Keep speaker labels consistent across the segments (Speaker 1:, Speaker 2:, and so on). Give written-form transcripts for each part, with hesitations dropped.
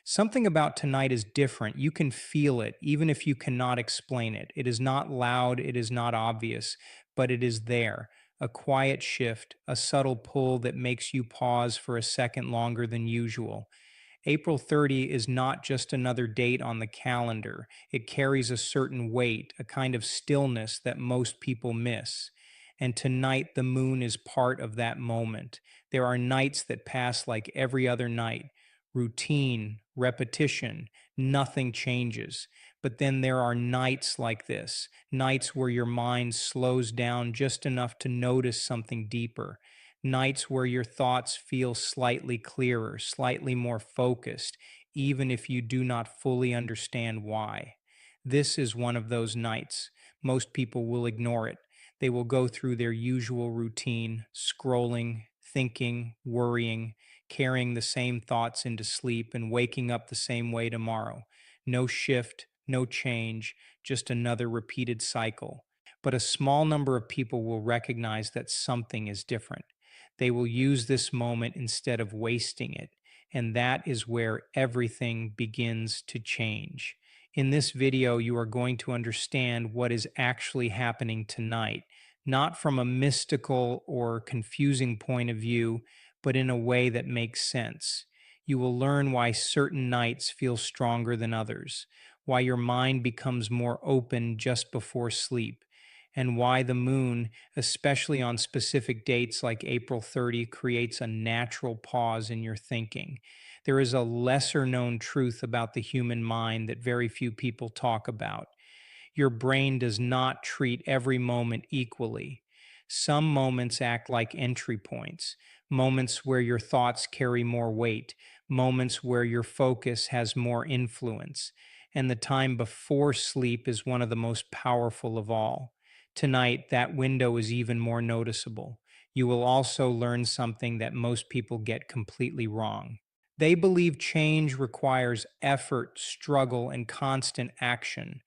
Speaker 1: Something about tonight is different. You can feel it, even if you cannot explain it. It is not loud, it is not obvious, but it is there. A quiet shift, a subtle pull that makes you pause for a second longer than usual. April 30 is not just another date on the calendar. It carries a certain weight, a kind of stillness that most people miss. And tonight, the moon is part of that moment. There are nights that pass like every other night, routine, repetition, nothing changes. But then there are nights like this, nights where your mind slows down just enough to notice something deeper, nights where your thoughts feel slightly clearer, slightly more focused, even if you do not fully understand why. This is one of those nights. Most people will ignore it. They will go through their usual routine, scrolling, thinking, worrying, carrying the same thoughts into sleep, and waking up the same way tomorrow. No shift, no change, just another repeated cycle. But a small number of people will recognize that something is different. They will use this moment instead of wasting it. And that is where everything begins to change. In this video, you are going to understand what is actually happening tonight, not from a mystical or confusing point of view, but in a way that makes sense. You will learn why certain nights feel stronger than others, why your mind becomes more open just before sleep, and why the moon, especially on specific dates like April 30, creates a natural pause in your thinking. There is a lesser known truth about the human mind that very few people talk about. Your brain does not treat every moment equally. Some moments act like entry points, moments where your thoughts carry more weight, moments where your focus has more influence. And the time before sleep is one of the most powerful of all. Tonight, that window is even more noticeable. You will also learn something that most people get completely wrong. They believe change requires effort, struggle, and constant action.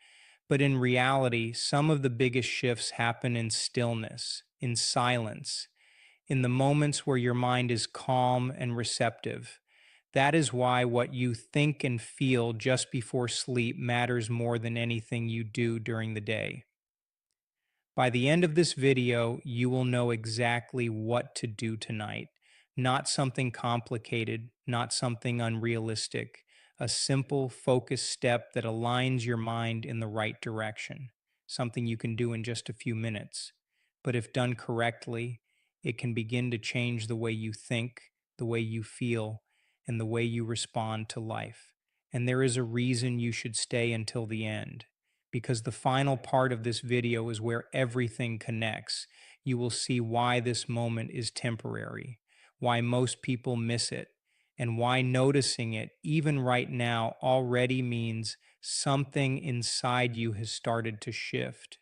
Speaker 1: But in reality, some of the biggest shifts happen in stillness, in silence, in the moments where your mind is calm and receptive. That is why what you think and feel just before sleep matters more than anything you do during the day. By the end of this video, you will know exactly what to do tonight. Not something complicated, not something unrealistic. A simple, focused step that aligns your mind in the right direction. Something you can do in just a few minutes. But if done correctly, it can begin to change the way you think, the way you feel, and the way you respond to life. And there is a reason you should stay until the end, because the final part of this video is where everything connects. You will see why this moment is temporary, why most people miss it, and why noticing it, even right now, already means something inside you has started to shift.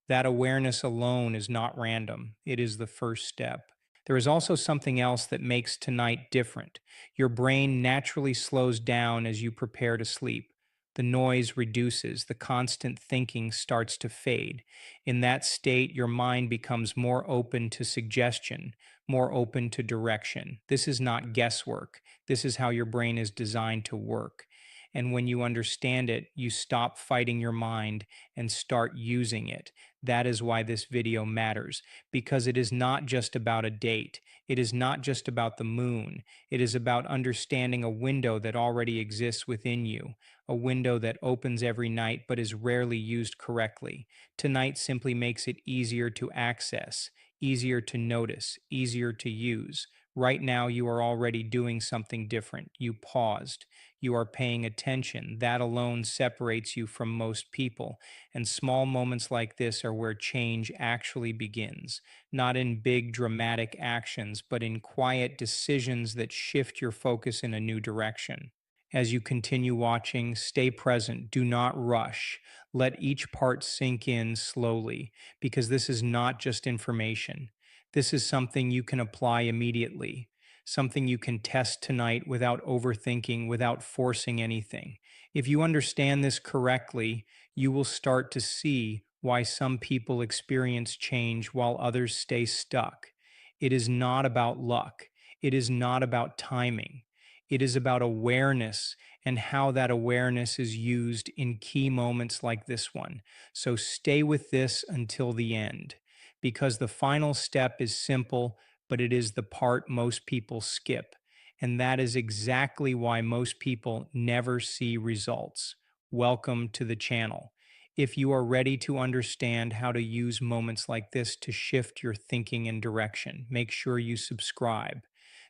Speaker 1: That awareness alone is not random, it is the first step. There is also something else that makes tonight different. Your brain naturally slows down as you prepare to sleep. The noise reduces, the constant thinking starts to fade. In that state, your mind becomes more open to suggestion, more open to direction. This is not guesswork. This is how your brain is designed to work. And when you understand it, you stop fighting your mind and start using it. That is why this video matters, because it is not just about a date. It is not just about the moon. It is about understanding a window that already exists within you, a window that opens every night but is rarely used correctly. Tonight simply makes it easier to access, easier to notice, easier to use. Right now, you are already doing something different. You paused. You are paying attention. That alone separates you from most people. And small moments like this are where change actually begins, not in big dramatic actions, but in quiet decisions that shift your focus in a new direction. As you continue watching, stay present. Do not rush. Let each part sink in slowly, because this is not just information. This is something you can apply immediately, something you can test tonight without overthinking, without forcing anything. If you understand this correctly, you will start to see why some people experience change while others stay stuck. It is not about luck. It is not about timing. It is about awareness and how that awareness is used in key moments like this one. So stay with this until the end, because the final step is simple, but it is the part most people skip. And that is exactly why most people never see results. Welcome to the channel. If you are ready to understand how to use moments like this to shift your thinking and direction, make sure you subscribe.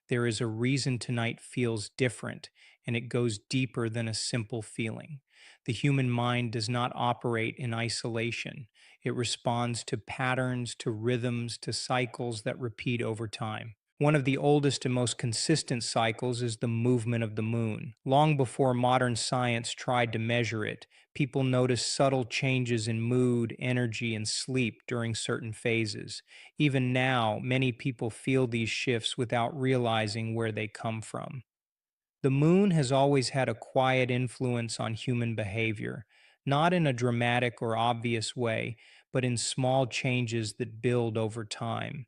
Speaker 1: There is a reason tonight feels different, and it goes deeper than a simple feeling. The human mind does not operate in isolation. It responds to patterns, to rhythms, to cycles that repeat over time. One of the oldest and most consistent cycles is the movement of the moon. Long before modern science tried to measure it, people noticed subtle changes in mood, energy, and sleep during certain phases. Even now, many people feel these shifts without realizing where they come from. The moon has always had a quiet influence on human behavior, not in a dramatic or obvious way, but in small changes that build over time.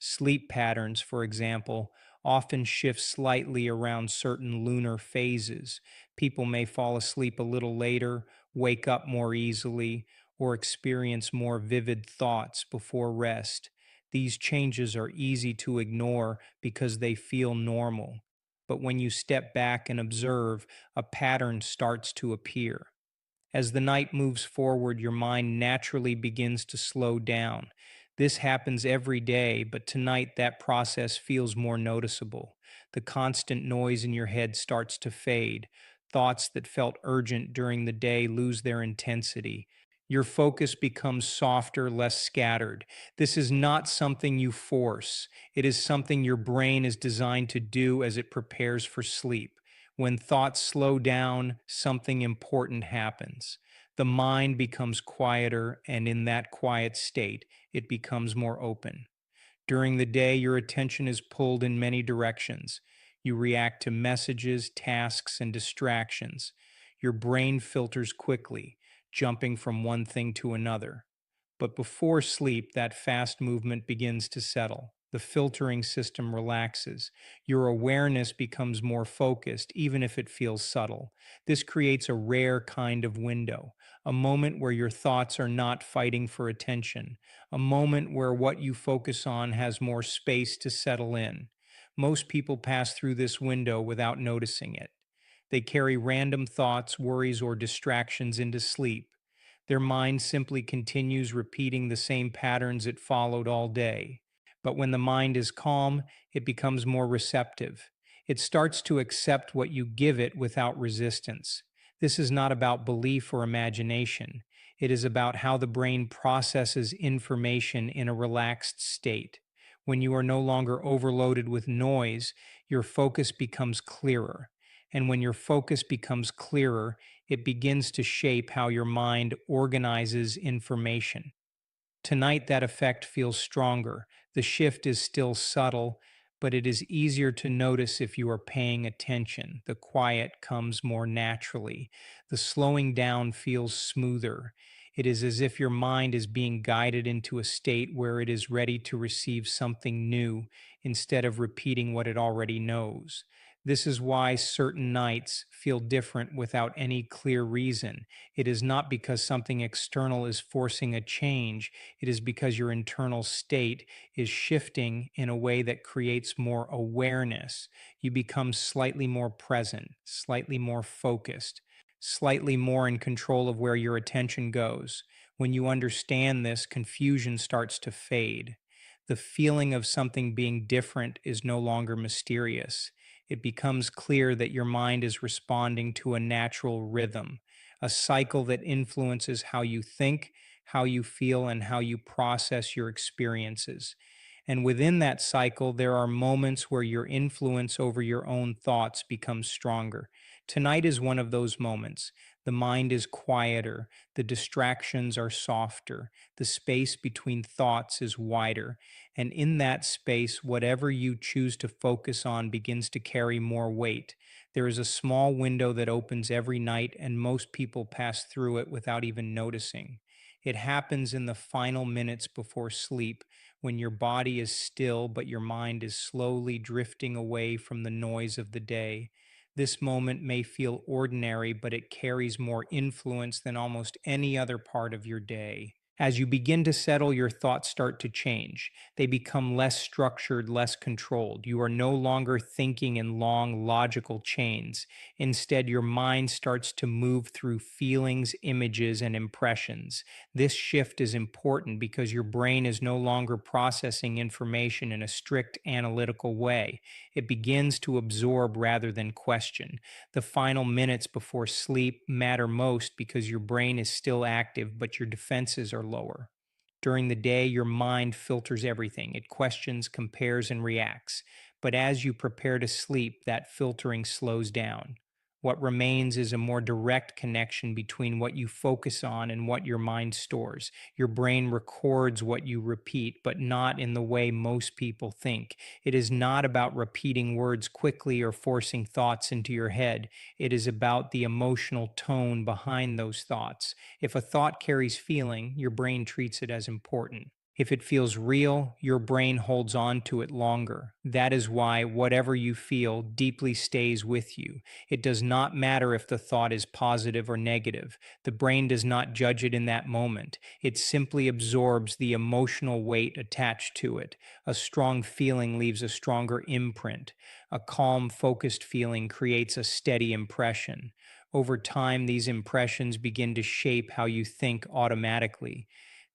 Speaker 1: Sleep patterns, for example, often shift slightly around certain lunar phases. People may fall asleep a little later, wake up more easily, or experience more vivid thoughts before rest. These changes are easy to ignore because they feel normal, but when you step back and observe, a pattern starts to appear. As the night moves forward, your mind naturally begins to slow down. This happens every day, but tonight that process feels more noticeable. The constant noise in your head starts to fade. Thoughts that felt urgent during the day lose their intensity. Your focus becomes softer, less scattered. This is not something you force. It is something your brain is designed to do as it prepares for sleep. When thoughts slow down, something important happens. The mind becomes quieter, and in that quiet state, it becomes more open. During the day, your attention is pulled in many directions. You react to messages, tasks, and distractions. Your brain filters quickly, jumping from one thing to another. But before sleep, that fast movement begins to settle. The filtering system relaxes. Your awareness becomes more focused, even if it feels subtle. This creates a rare kind of window, a moment where your thoughts are not fighting for attention, a moment where what you focus on has more space to settle in. Most people pass through this window without noticing it. They carry random thoughts, worries, or distractions into sleep. Their mind simply continues repeating the same patterns it followed all day. But when the mind is calm, it becomes more receptive. It starts to accept what you give it without resistance. This is not about belief or imagination. It is about how the brain processes information in a relaxed state. When you are no longer overloaded with noise, your focus becomes clearer. And when your focus becomes clearer, it begins to shape how your mind organizes information. Tonight, that effect feels stronger. The shift is still subtle, but it is easier to notice if you are paying attention. The quiet comes more naturally. The slowing down feels smoother. It is as if your mind is being guided into a state where it is ready to receive something new instead of repeating what it already knows. This is why certain nights feel different without any clear reason. It is not because something external is forcing a change. It is because your internal state is shifting in a way that creates more awareness. You become slightly more present, slightly more focused, slightly more in control of where your attention goes. When you understand this, confusion starts to fade. The feeling of something being different is no longer mysterious. It becomes clear that your mind is responding to a natural rhythm, a cycle that influences how you think, how you feel, and how you process your experiences. And within that cycle, there are moments where your influence over your own thoughts becomes stronger. Tonight is one of those moments. The mind is quieter, the distractions are softer, the space between thoughts is wider. And in that space, whatever you choose to focus on begins to carry more weight. There is a small window that opens every night, and most people pass through it without even noticing. It happens in the final minutes before sleep, when your body is still but your mind is slowly drifting away from the noise of the day. This moment may feel ordinary, but it carries more influence than almost any other part of your day. As you begin to settle, your thoughts start to change. They become less structured, less controlled. You are no longer thinking in long, logical chains. Instead, your mind starts to move through feelings, images, and impressions. This shift is important because your brain is no longer processing information in a strict analytical way. It begins to absorb rather than question. The final minutes before sleep matter most because your brain is still active, but your defenses are lower. During the day, your mind filters everything. It questions, compares, and reacts. But as you prepare to sleep, that filtering slows down. What remains is a more direct connection between what you focus on and what your mind stores. Your brain records what you repeat, but not in the way most people think. It is not about repeating words quickly or forcing thoughts into your head. It is about the emotional tone behind those thoughts. If a thought carries feeling, your brain treats it as important. If it feels real, your brain holds on to it longer. That is why whatever you feel deeply stays with you. It does not matter if the thought is positive or negative. The brain does not judge it in that moment. It simply absorbs the emotional weight attached to it. A strong feeling leaves a stronger imprint. A calm, focused feeling creates a steady impression. Over time, these impressions begin to shape how you think automatically.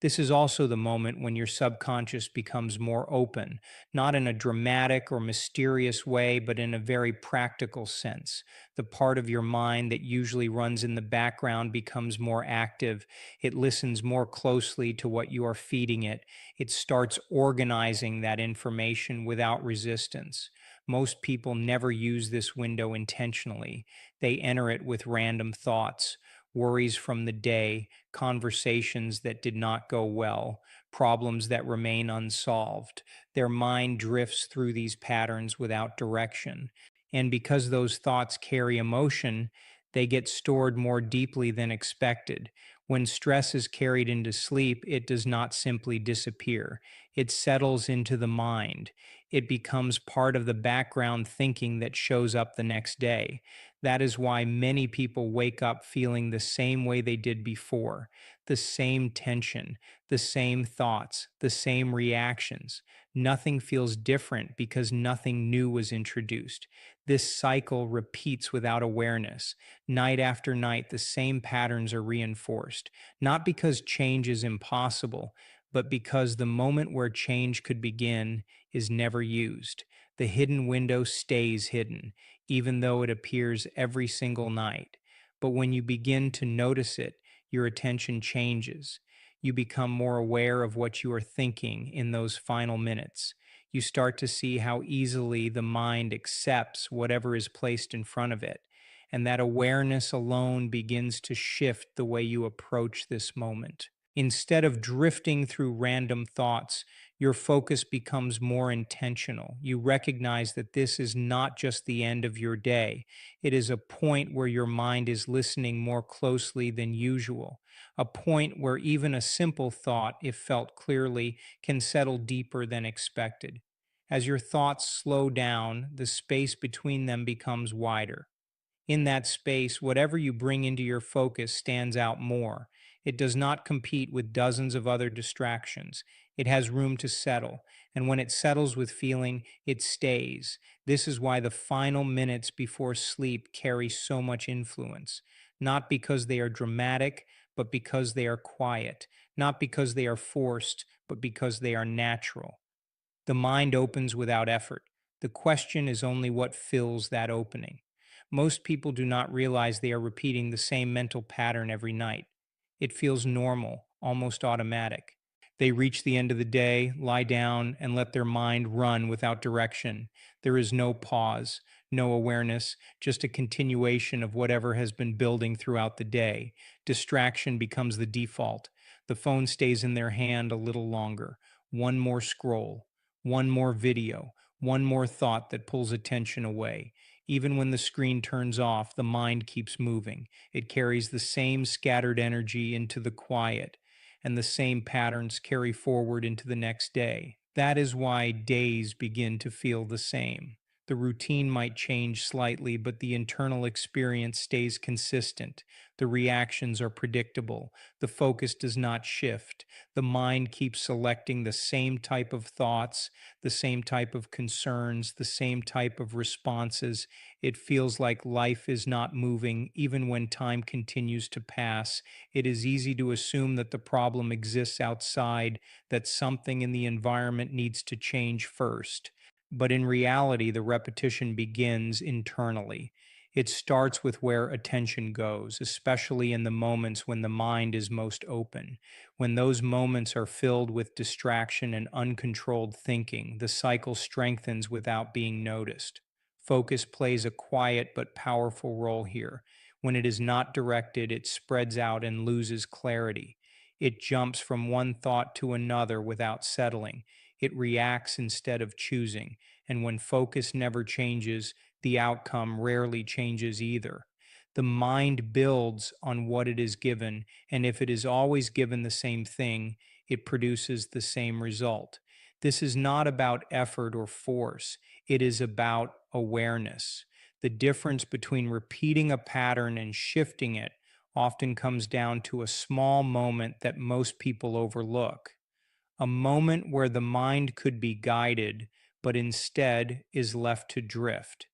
Speaker 1: This is also the moment when your subconscious becomes more open, not in a dramatic or mysterious way, but in a very practical sense. The part of your mind that usually runs in the background becomes more active. It listens more closely to what you are feeding it. It starts organizing that information without resistance. Most people never use this window intentionally. They enter it with random thoughts, worries from the day, conversations that did not go well, problems that remain unsolved. Their mind drifts through these patterns without direction. And because those thoughts carry emotion, they get stored more deeply than expected. When stress is carried into sleep, it does not simply disappear. It settles into the mind. It becomes part of the background thinking that shows up the next day. That is why many people wake up feeling the same way they did before, the same tension, the same thoughts, the same reactions. Nothing feels different because nothing new was introduced. This cycle repeats without awareness. Night after night, the same patterns are reinforced, not because change is impossible, but because the moment where change could begin is never used. The hidden window stays hidden, even though it appears every single night. But when you begin to notice it, your attention changes. You become more aware of what you are thinking in those final minutes. You start to see how easily the mind accepts whatever is placed in front of it. And that awareness alone begins to shift the way you approach this moment. Instead of drifting through random thoughts, your focus becomes more intentional. You recognize that this is not just the end of your day, it is a point where your mind is listening more closely than usual, a point where even a simple thought, if felt clearly, can settle deeper than expected. As your thoughts slow down, the space between them becomes wider. In that space, whatever you bring into your focus stands out more. It does not compete with dozens of other distractions. It has room to settle, and when it settles with feeling, it stays. This is why the final minutes before sleep carry so much influence. Not because they are dramatic, but because they are quiet. Not because they are forced, but because they are natural. The mind opens without effort. The question is only what fills that opening. Most people do not realize they are repeating the same mental pattern every night. It feels normal, almost automatic. They reach the end of the day, lie down, and let their mind run without direction. There is no pause, no awareness, just a continuation of whatever has been building throughout the day. Distraction becomes the default. The phone stays in their hand a little longer. One more scroll, one more video, one more thought that pulls attention away. Even when the screen turns off, the mind keeps moving. It carries the same scattered energy into the quiet, and the same patterns carry forward into the next day. That is why days begin to feel the same. The routine might change slightly, but the internal experience stays consistent. The reactions are predictable. The focus does not shift. The mind keeps selecting the same type of thoughts, the same type of concerns, the same type of responses. It feels like life is not moving, even when time continues to pass. It is easy to assume that the problem exists outside, that something in the environment needs to change first. But in reality, the repetition begins internally. It starts with where attention goes, especially in the moments when the mind is most open. When those moments are filled with distraction and uncontrolled thinking, the cycle strengthens without being noticed. Focus plays a quiet but powerful role here. When it is not directed, it spreads out and loses clarity. It jumps from one thought to another without settling. It reacts instead of choosing. And when focus never changes, the outcome rarely changes either. The mind builds on what it is given, and if it is always given the same thing, it produces the same result. This is not about effort or force, it is about awareness. The difference between repeating a pattern and shifting it often comes down to a small moment that most people overlook, a moment where the mind could be guided, but instead is left to drift.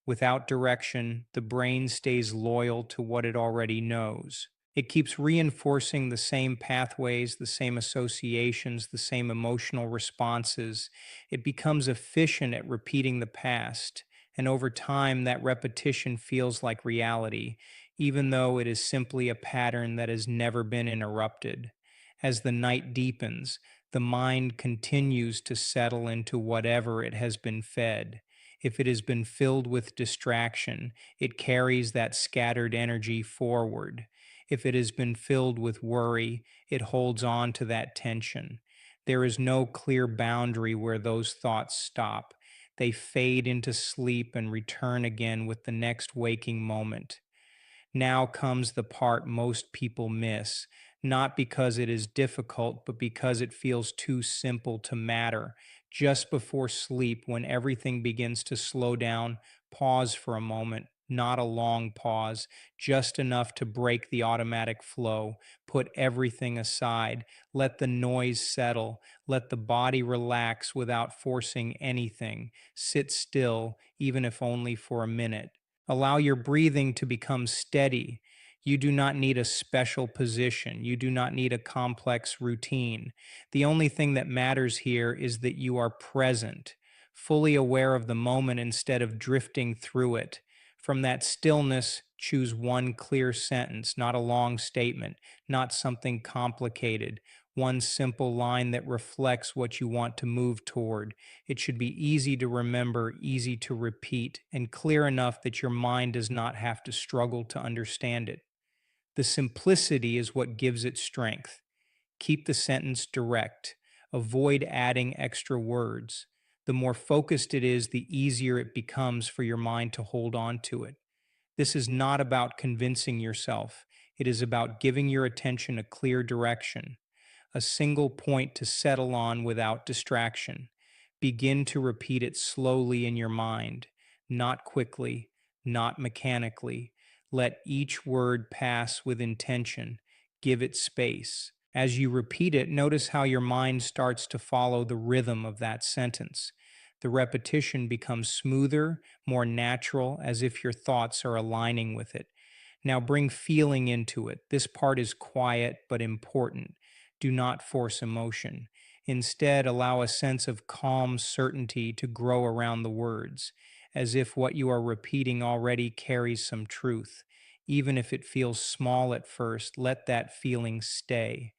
Speaker 1: Without direction, the brain stays loyal to what it already knows. It keeps reinforcing the same pathways, the same associations, the same emotional responses. It becomes efficient at repeating the past, and over time, that repetition feels like reality, even though it is simply a pattern that has never been interrupted. As the night deepens, the mind continues to settle into whatever it has been fed. If it has been filled with distraction, it carries that scattered energy forward. If it has been filled with worry, it holds on to that tension. There is no clear boundary where those thoughts stop. They fade into sleep and return again with the next waking moment. Now comes the part most people miss, not because it is difficult, but because it feels too simple to matter. Just before sleep, when everything begins to slow down, pause for a moment. Not a long pause, just enough to break the automatic flow. Put everything aside. Let the noise settle. Let the body relax without forcing anything. Sit still, even if only for a minute. Allow your breathing to become steady. You do not need a special position. You do not need a complex routine. The only thing that matters here is that you are present, fully aware of the moment instead of drifting through it. From that stillness, choose one clear sentence, not a long statement, not something complicated, one simple line that reflects what you want to move toward. It should be easy to remember, easy to repeat, and clear enough that your mind does not have to struggle to understand it. The simplicity is what gives it strength. Keep the sentence direct. Avoid adding extra words. The more focused it is, the easier it becomes for your mind to hold on to it. This is not about convincing yourself. It is about giving your attention a clear direction, a single point to settle on without distraction. Begin to repeat it slowly in your mind, not quickly, not mechanically. Let each word pass with intention. Give it space. As you repeat it, notice how your mind starts to follow the rhythm of that sentence. The repetition becomes smoother, more natural, as if your thoughts are aligning with it. Now bring feeling into it. This part is quiet but important. Do not force emotion. Instead, allow a sense of calm certainty to grow around the words, as if what you are repeating already carries some truth. Even if it feels small at first, let that feeling stay.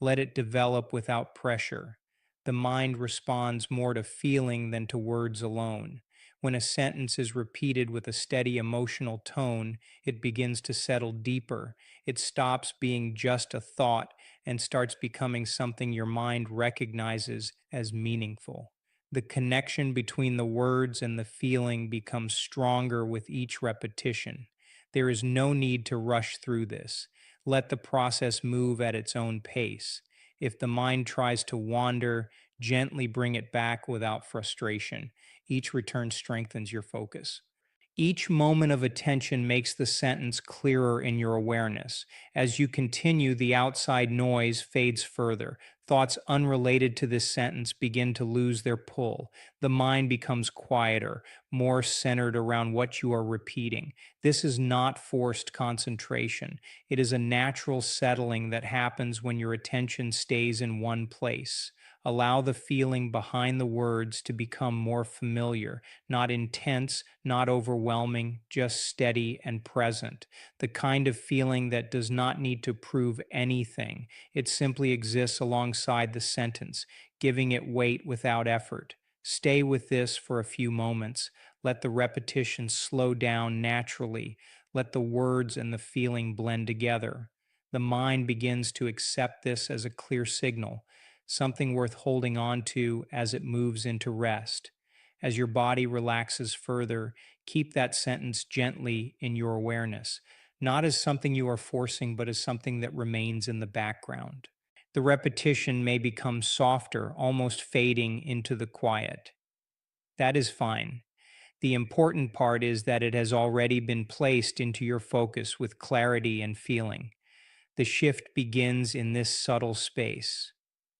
Speaker 1: Let it develop without pressure. The mind responds more to feeling than to words alone. When a sentence is repeated with a steady emotional tone, it begins to settle deeper. It stops being just a thought and starts becoming something your mind recognizes as meaningful. The connection between the words and the feeling becomes stronger with each repetition. There is no need to rush through this. Let the process move at its own pace. If the mind tries to wander, gently bring it back without frustration. Each return strengthens your focus. Each moment of attention makes the sentence clearer in your awareness. As you continue, the outside noise fades further. Thoughts unrelated to this sentence begin to lose their pull. The mind becomes quieter, more centered around what you are repeating. This is not forced concentration. It is a natural settling that happens when your attention stays in one place. Allow the feeling behind the words to become more familiar, not intense, not overwhelming, just steady and present. The kind of feeling that does not need to prove anything. It simply exists alongside the sentence, giving it weight without effort. Stay with this for a few moments. Let the repetition slow down naturally. Let the words and the feeling blend together. The mind begins to accept this as a clear signal, something worth holding on to as it moves into rest. As your body relaxes further, keep that sentence gently in your awareness, not as something you are forcing, but as something that remains in the background. The repetition may become softer, almost fading into the quiet. That is fine. The important part is that it has already been placed into your focus with clarity and feeling. The shift begins in this subtle space,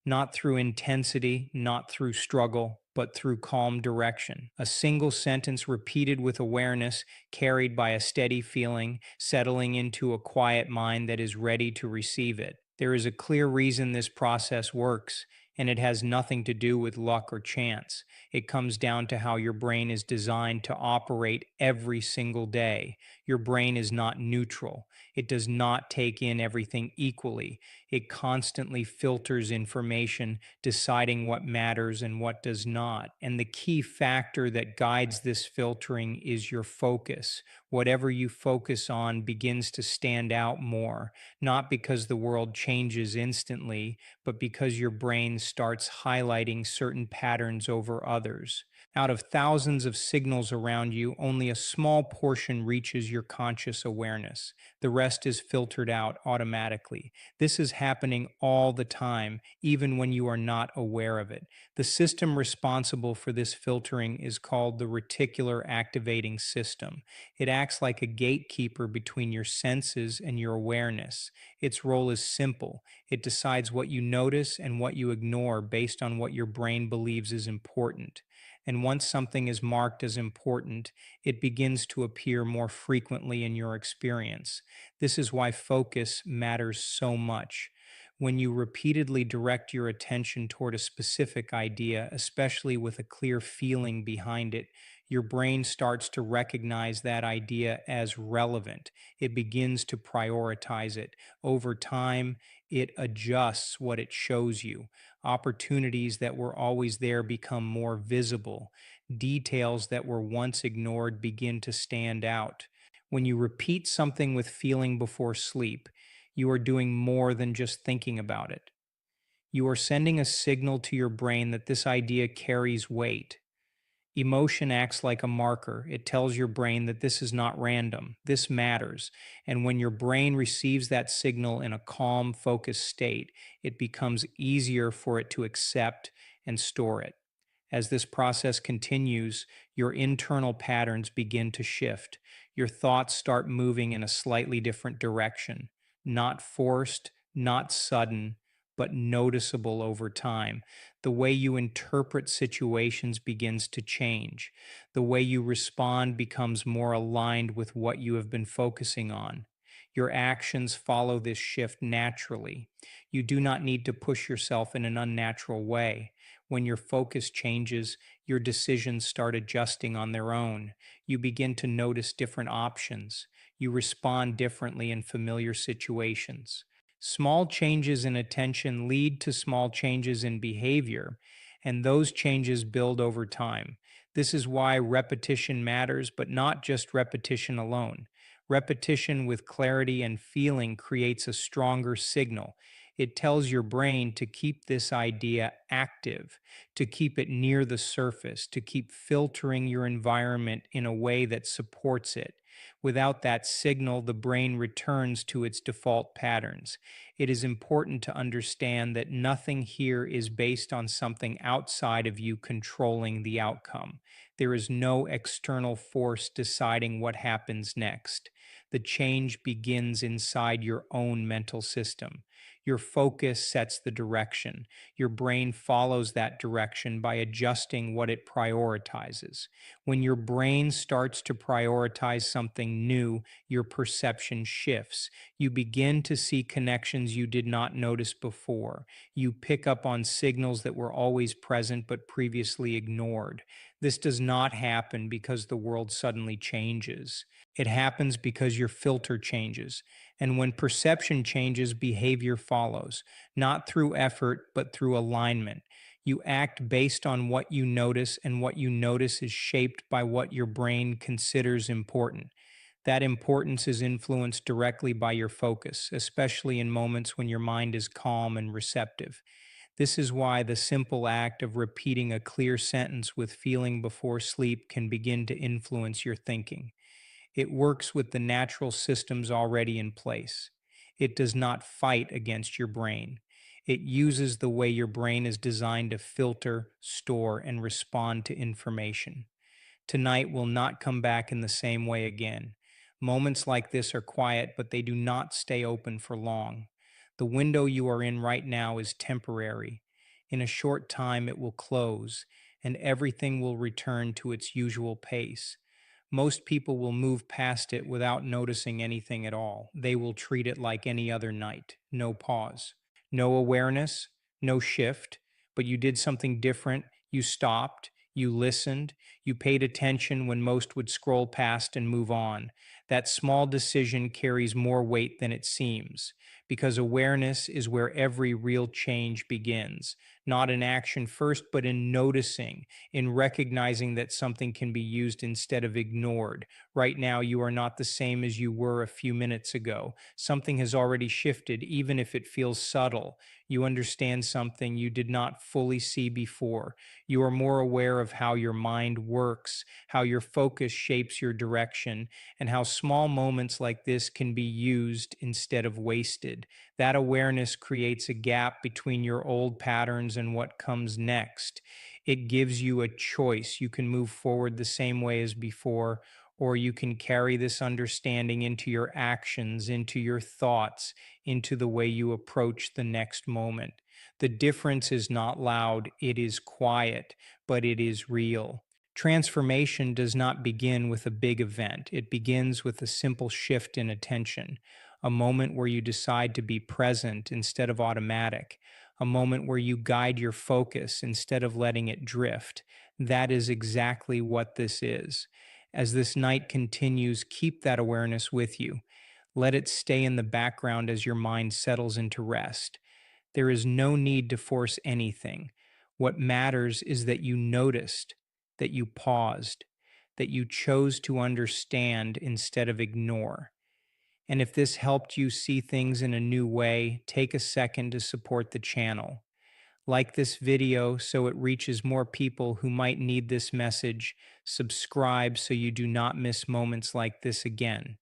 Speaker 1: not through intensity, not through struggle, but through calm direction. A single sentence repeated with awareness, carried by a steady feeling, settling into a quiet mind that is ready to receive it. There is a clear reason this process works, and it has nothing to do with luck or chance. It comes down to how your brain is designed to operate every single day. Your brain is not neutral. It does not take in everything equally. It constantly filters information, deciding what matters and what does not. And the key factor that guides this filtering is your focus. Whatever you focus on begins to stand out more, not because the world changes instantly, but because your brain starts highlighting certain patterns over others. Out of thousands of signals around you, only a small portion reaches your conscious awareness. The rest is filtered out automatically. This is happening all the time, even when you are not aware of it. The system responsible for this filtering is called the reticular activating system. It acts like a gatekeeper between your senses and your awareness. Its role is simple. It decides what you notice and what you ignore based on what your brain believes is important. And once something is marked as important, it begins to appear more frequently in your experience. This is why focus matters so much. When you repeatedly direct your attention toward a specific idea, especially with a clear feeling behind it, your brain starts to recognize that idea as relevant. It begins to prioritize it. Over time, it adjusts what it shows you. Opportunities that were always there become more visible. Details that were once ignored begin to stand out. When you repeat something with feeling before sleep, you are doing more than just thinking about it. You are sending a signal to your brain that this idea carries weight. Emotion acts like a marker. It tells your brain that this is not random, this matters. And when your brain receives that signal in a calm, focused state, it becomes easier for it to accept and store it. As this process continues, your internal patterns begin to shift. Your thoughts start moving in a slightly different direction, not forced, not sudden, but noticeable over time. The way you interpret situations begins to change. The way you respond becomes more aligned with what you have been focusing on. Your actions follow this shift naturally. You do not need to push yourself in an unnatural way. When your focus changes, your decisions start adjusting on their own. You begin to notice different options. You respond differently in familiar situations. Small changes in attention lead to small changes in behavior, and those changes build over time. This is why repetition matters, but not just repetition alone. Repetition with clarity and feeling creates a stronger signal. It tells your brain to keep this idea active, to keep it near the surface, to keep filtering your environment in a way that supports it. Without that signal, the brain returns to its default patterns. It is important to understand that nothing here is based on something outside of you controlling the outcome. There is no external force deciding what happens next. The change begins inside your own mental system. Your focus sets the direction. Your brain follows that direction by adjusting what it prioritizes. When your brain starts to prioritize something new, your perception shifts. You begin to see connections you did not notice before. You pick up on signals that were always present but previously ignored. This does not happen because the world suddenly changes. It happens because your filter changes. And when perception changes, behavior follows, not through effort, but through alignment. You act based on what you notice, and what you notice is shaped by what your brain considers important. That importance is influenced directly by your focus, especially in moments when your mind is calm and receptive. This is why the simple act of repeating a clear sentence with feeling before sleep can begin to influence your thinking. It works with the natural systems already in place. It does not fight against your brain. It uses the way your brain is designed to filter, store, and respond to information. Tonight will not come back in the same way again. Moments like this are quiet, but they do not stay open for long. The window you are in right now is temporary. In a short time, it will close, and everything will return to its usual pace. Most people will move past it without noticing anything at all. They will treat it like any other night. No pause, no awareness, no shift, but you did something different. You stopped, you listened, you paid attention when most would scroll past and move on. That small decision carries more weight than it seems, because awareness is where every real change begins, not in action first, but in noticing, in recognizing that something can be used instead of ignored. Right now, you are not the same as you were a few minutes ago. Something has already shifted, even if it feels subtle. You understand something you did not fully see before. You are more aware of how your mind works, how your focus shapes your direction, and how small moments like this can be used instead of wasted. That awareness creates a gap between your old patterns and what comes next. It gives you a choice. You can move forward the same way as before, or you can carry this understanding into your actions, into your thoughts, into the way you approach the next moment. The difference is not loud, it is quiet, but it is real. Transformation does not begin with a big event. It begins with a simple shift in attention, a moment where you decide to be present instead of automatic, a moment where you guide your focus instead of letting it drift. That is exactly what this is. As this night continues, keep that awareness with you. Let it stay in the background as your mind settles into rest. There is no need to force anything. What matters is that you noticed, that you paused, that you chose to understand instead of ignore. And if this helped you see things in a new way, take a second to support the channel. Like this video so it reaches more people who might need this message. Subscribe so you do not miss moments like this again.